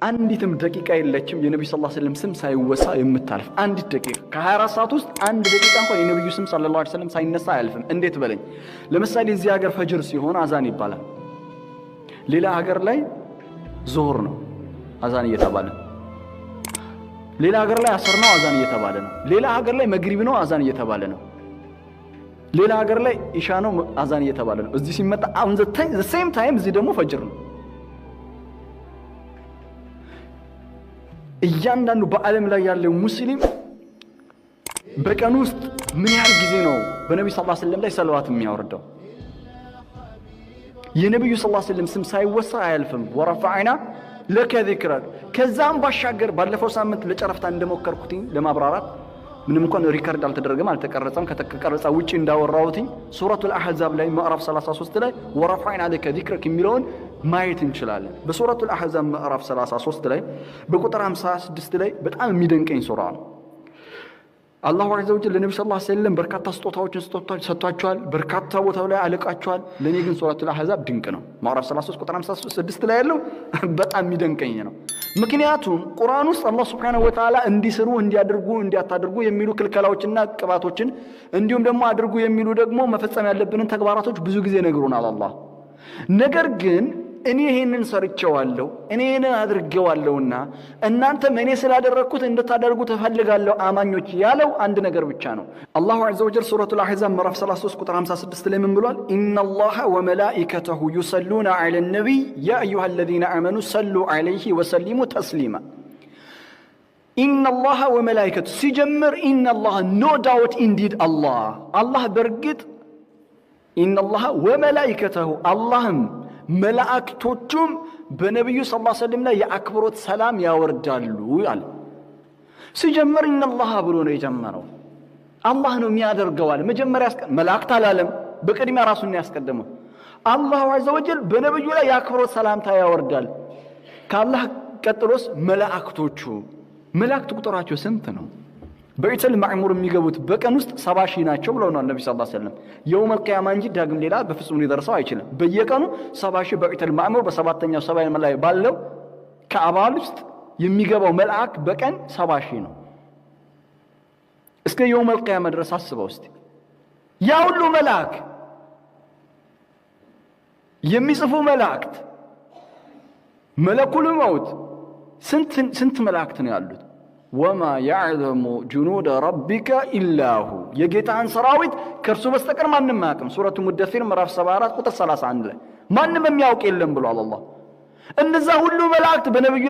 አንዲትም ደቂቃ የለችም የነብዩ ሰለላሁ ዐለይሂ ወሰለም ስም ሳይወሳ የምታልፍ አንዲት ደቂቃ ከ24 ሰዓት ውስጥ አንድ ደቂቃ እንኳን የነብዩ ስም ሰለላሁ ዐለይሂ ወሰለም ሳይነሳ አያልፍም። እንዴት በለኝ። ለምሳሌ እዚህ ሀገር ፈጅር ሲሆን አዛን ይባላል። ሌላ ሀገር ላይ ዙሁር ነው አዛን እየተባለ፣ ሌላ ሀገር ላይ አስር ነው አዛን እየተባለ ነው፣ ሌላ ሀገር ላይ መግሪብ ነው አዛን እየተባለ ነው፣ ሌላ ሀገር ላይ ኢሻ ነው አዛን እየተባለ ነው። እዚህ ሲመጣ አሁን ዘ ሴም ታይም እዚህ ደግሞ ፈጅር ነው። እያንዳንዱ በዓለም ላይ ያለው ሙስሊም በቀን ውስጥ ምን ያህል ጊዜ ነው በነብዩ ሰለላሁ ዐለይሂ ወሰለም ላይ ሰለዋት የሚያወርደው? የነብዩ ሰለላሁ ዐለይሂ ወሰለም ስም ሳይወሳ አያልፍም። ወረፈዕና ለከ ዚክረክ። ከዛም ባሻገር ባለፈው ሳምንት ለጨረፍታ እንደሞከርኩት ለማብራራት ምንም እንኳን ሪከርድ አልተደረገም አልተቀረጸም ከተቀረጸ ውጪ እንዳወራሁት ሱረቱል አህዛብ ላይ ምዕራፍ 33 ላይ ወረፈዕና ለከ ዚክረክ የሚለውን ማየት እንችላለን። በሱረቱል አህዛብ ምዕራፍ 33 ላይ በቁጥር 56 ላይ በጣም የሚደንቀኝ ሱራ ነው። አላሁ ዐዘ ወጀል ለነብዩ ሰለላሁ ዐለይሂ ወሰለም በርካታ ስጦታዎችን ሰጥቷቸዋል። በርካታ ቦታው ላይ አለቃቸዋል። ለኔ ግን ሱረቱል አህዛብ ድንቅ ነው። ምዕራፍ 33 ቁጥር 56 ላይ ያለው በጣም የሚደንቀኝ ነው። ምክንያቱም ቁርአን ውስጥ አላህ ሱብሓነሁ ወተዓላ እንዲስሩ እንዲያደርጉ እንዲያታደርጉ የሚሉ ክልከላዎችና ቅባቶችን እንዲሁም ደግሞ አድርጉ የሚሉ ደግሞ መፈጸም ያለብንን ተግባራቶች ብዙ ጊዜ ነግሮናል አላህ። ነገር ግን እኔ ይሄንን ሰርቼዋለሁ እኔን አድርጌዋለሁና እናንተም እኔ ስላደረኩት እንድታደርጉ ተፈልጋለሁ አማኞች ያለው አንድ ነገር ብቻ ነው። አላሁ ዐዘ ወጀል ሱረቱል አህዛብ ምዕራፍ 33 ቁጥር 56 ላይ ምን ብሏል? ኢነላሃ ወመላኢከተሁ ዩሰሉነ ዐለን ነቢይ ያ አዩሀለዚነ አመኑ ሰሉ ዐለይሂ ወሰሊሙ ተስሊማ። ኢነላሃ ወመላኢከተሁ ሲጀምር ኢነላሃ ኖ ዳውት ኢንዲድ አላህ በርግጥ ኢነላሃ ወመላኢከተሁ አላህም መላእክቶቹም በነብዩ ሰለላሁ ዐለይሂ ወሰለም ላይ የአክብሮት ሰላም ያወርዳሉ አለ። ሲጀምር ኢነላህ ብሎ ነው የጀመረው። አላህ ነው የሚያደርገዋል። መጀመሪያ መላእክት አላለም። በቅድሚያ ራሱን ያስቀደመው አላሁ ዐዘ ወጀል በነብዩ ላይ የአክብሮት ሰላምታ ያወርዳል። ከአላህ ቀጥሎስ መላእክቶቹ። መላእክት ቁጥራቸው ስንት ነው? በይተል ማዕሙር የሚገቡት በቀን ውስጥ 70 ሺህ ናቸው ብለውናል ነብዩ ሰለላሁ ዐለይሂ ወሰለም። የውመል ቂያማ እንጂ ዳግም ሌላ በፍጹም ሊደርሰው አይችልም። በየቀኑ 70 ሺህ በይተል ማዕሙር በሰባተኛው ሰማይ ላይ ባለው ከአባ ውስጥ የሚገባው መልአክ በቀን 70 ሺህ ነው። እስከ የውመል ቂያማ ድረስ አስበው እስቲ። ያ ሁሉ መልአክ የሚጽፉ መላእክት መለኩል መውት ስንት መላእክት ነው ያሉት? ወማ ያዕለሙ ጁኑደ ረቢከ ኢላሁ የጌታን ሰራዊት ከእርሱ በስተቀር ማንም አያውቅም። ሱረቱ ሙደሲር ምዕራፍ 74 ቁጥር 31 ላይ ማንም የሚያውቅ የለም ብሏል አላህ። እነዛ ሁሉ መላእክት በነብዩ